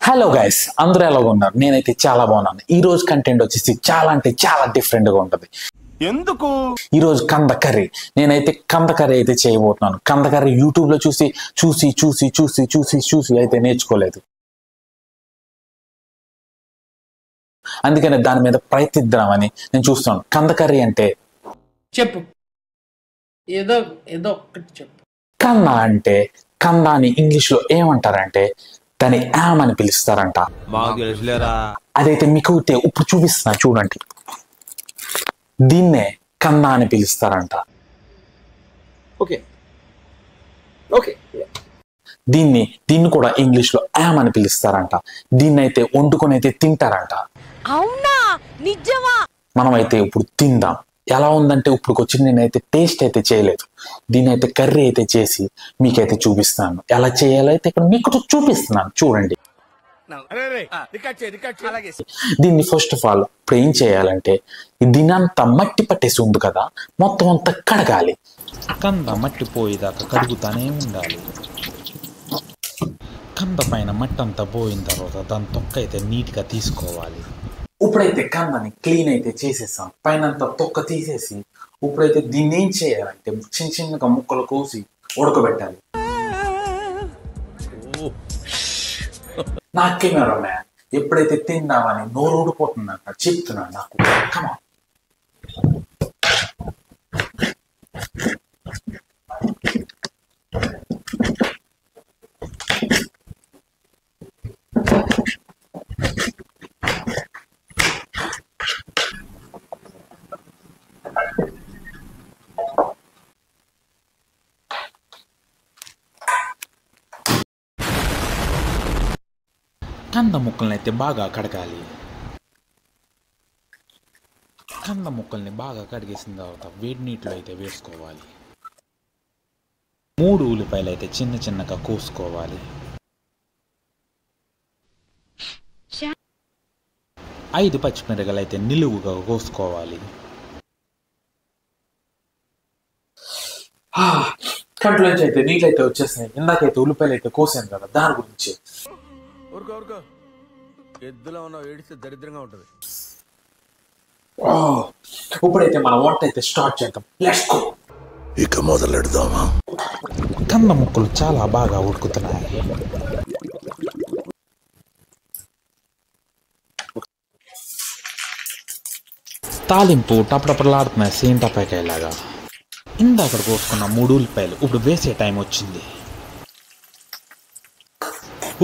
Hello guys, అందరూ ఎలాగో ఉన్నారు? నేనైతే చాలా బాగున్నాను. ఈ రోజు కంటెంట్ వచ్చేసి చాలా అంటే చాలా డిఫరెంట్ గా ఉంటది. ఎందుకు ఈ రోజు కంద కర్రీ. నేనైతే కంద కర్రీ అయితే చేయబోతున్నాను. కంద కర్రీ యూట్యూబ్ లో చూసి చూసి చూసి చూసి చూసి చూసి అయితే నేర్చుకోలేదు. అందుకని దాని మీద ప్రయత్నిద్దామని నేను చూస్తున్నాను. కంద కర్రీ అంటే చెప్పు, ఏదో ఏదో ఒక్కటి చెప్పు. కంద అంటే కంద అని ఇంగ్లీష్ లో ఏమంటారంటే దాన్ని యామ్ అని పిలుస్తారంట. అదైతే మీకు ఇప్పుడు చూపిస్తున్నా చూడండి. దీన్నే కంద అని పిలుస్తారంట. ఓకే ఓకే దీన్ని కూడా ఇంగ్లీష్ లో యామ్ అని పిలుస్తారంట. దీన్ని అయితే వండుకొని అయితే తింటారంట. అవునా, నిజమా? మనమైతే ఇప్పుడు తిందాం. ఎలా ఉందంటే ఇప్పుడుకొచ్చి నేనైతే టేస్ట్ అయితే చేయలేదు. దీన్ని అయితే కర్రీ అయితే చేసి మీకైతే చూపిస్తాను. ఎలా చేయాలో అయితే ఇక్కడ మీకు చూపిస్తున్నాను చూడండి. దీన్ని ఫస్ట్ ఆఫ్ ఆల్ ఇప్పుడు ఏం చేయాలంటే దీనంతా మట్టి పట్టేసి ఉంది కదా, మొత్తం అంతా కడగాలి. కంద మట్టి పోయేదాకా కడుగుతానే ఉండాలి. కంద పైన మట్టి అంతా పోయిన తర్వాత దాని తొక్క అయితే నీట్గా తీసుకోవాలి. ఇప్పుడైతే కందని క్లీన్ అయితే చేసేసాం. పైన తొక్క తీసేసి ఇప్పుడైతే దీన్ని ఏం చేయాలంటే చిన్న చిన్నగా ముక్కలు కోసి ఉడకబెట్టాలి. నా కెమెరా మ్యాన్ ఎప్పుడైతే తిందామని నోరు ఊడిపోతుందంట చెప్తున్నాను నాకు. కమా కంద ముక్కల్ని అయితే బాగా కడగాలి. కంద ముక్కల్ని బాగా కడిగేసిన తర్వాత వేడి నీటిలో అయితే వేసుకోవాలి. 3 ఉల్లిపాయలు అయితే చిన్న చిన్నగా కోసుకోవాలి. 5 పచ్చిమిరపకాయలు అయితే నిలువుగా కోసుకోవాలి. కంట్లోంచి అయితే నీళ్ళైతే వచ్చేసినాయి. ఇందాకైతే ఉల్లిపాయలు అయితే కోసాను కదా, దాని గురించి. ఎద్దులో ఉన్న ఏడిస్తే దరిద్రంగా ఉంటది. ఇప్పుడైతే మన వంట అయితే స్టార్ట్ చేద్దాం. Let's go. ఇక మొదలెడదామా? కంద ముక్కలు చాలా బాగా ఉడుకుతున్నాయి. తాలింపు టపటపలాడుతున్నాయి సేమ్ టపాకాయలాగా. ఇందాక కోసుకున్న 3 ఉల్లిపాయలు ఇప్పుడు వేసే టైం వచ్చింది.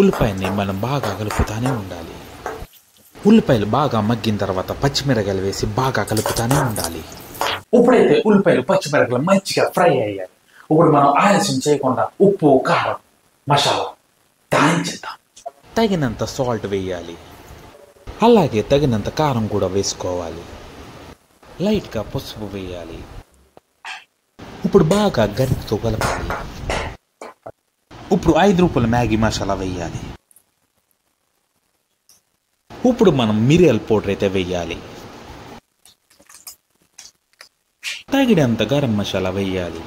ఉల్లిపాయని మనం బాగా కలుపుతానే ఉండాలి. ఉల్లిపాయలు బాగా మగ్గిన తర్వాత పచ్చిమిరపకాయలు వేసి బాగా కలుపుతానే ఉండాలి. ఇప్పుడైతే ఉల్లిపాయలు పచ్చిమిరపకాయలు మంచిగా ఫ్రై అయ్యాయి. ఇప్పుడు మనం ఆలస్యం చేయకుండా ఉప్పు, కారం, మసాలా దాయించేద్దాం. తగినంత సాల్ట్ వేయాలి. అలాగే తగినంత కారం కూడా వేసుకోవాలి. లైట్గా పసుపు వేయాలి. ఇప్పుడు బాగా గరిటతో కలపాలి. ఇప్పుడు 5 రూపాయల మ్యాగీ మసాలా వేయాలి. ఇప్పుడు మనం మిరియాల పౌడర్ అయితే వేయాలి. తగినంత గరం మసాలా వేయాలి.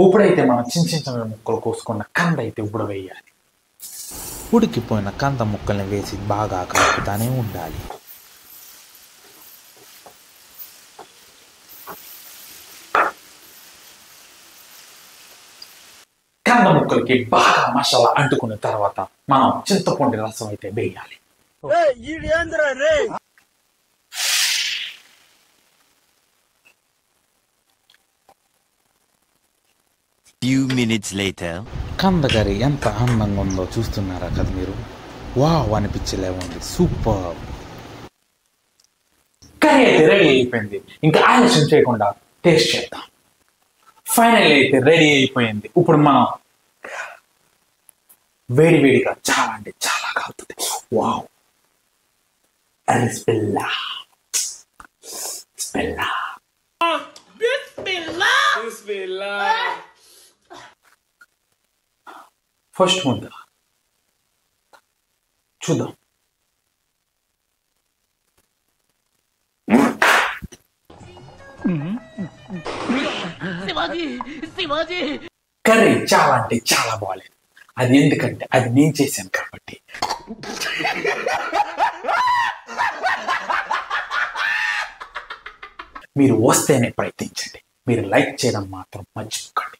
ఇప్పుడైతే మనం చిన్న చిన్న ముక్కలు కోసుకున్న కంద అయితే ఇప్పుడు వేయాలి. ఉడికిపోయిన కంద ముక్కల్ని వేసి బాగా కలుపుతానే ఉండాలి. కంద ముక్కలకి బాగా మసాలా అంటుకున్న తర్వాత మనం చింతపండు రసం అయితే వేయాలి. Few minutes later. కంద కర్రీ ఎంత అందంగా ఉందో చూస్తున్నారా కదా మీరు? వావ్ అనిపించేలా ఉంది. సూపర్. కర్రీ అయితే రెడీ అయిపోయింది. ఇంకా ఆలస్యం చేయకుండా టేస్ట్ చేద్దాం. ఫైనల్ అయితే రెడీ అయిపోయింది. ఇప్పుడు మనం వేడివేడిగా చాలా అంటే చాలా కాలుతుంది. వావ్, బిస్మిల్లా బిస్మిల్లా బిస్మిల్లా. ఫస్ట్ ముద్ద చూద్దాం. కర్రీ చాలా అంటే చాలా బాగాలేదు. అది ఎందుకంటే అది నేను చేశాను కాబట్టి. మీరు వస్తేనే ప్రయత్నించండి. మీరు లైక్ చేయడం మాత్రం మర్చిపోకండి.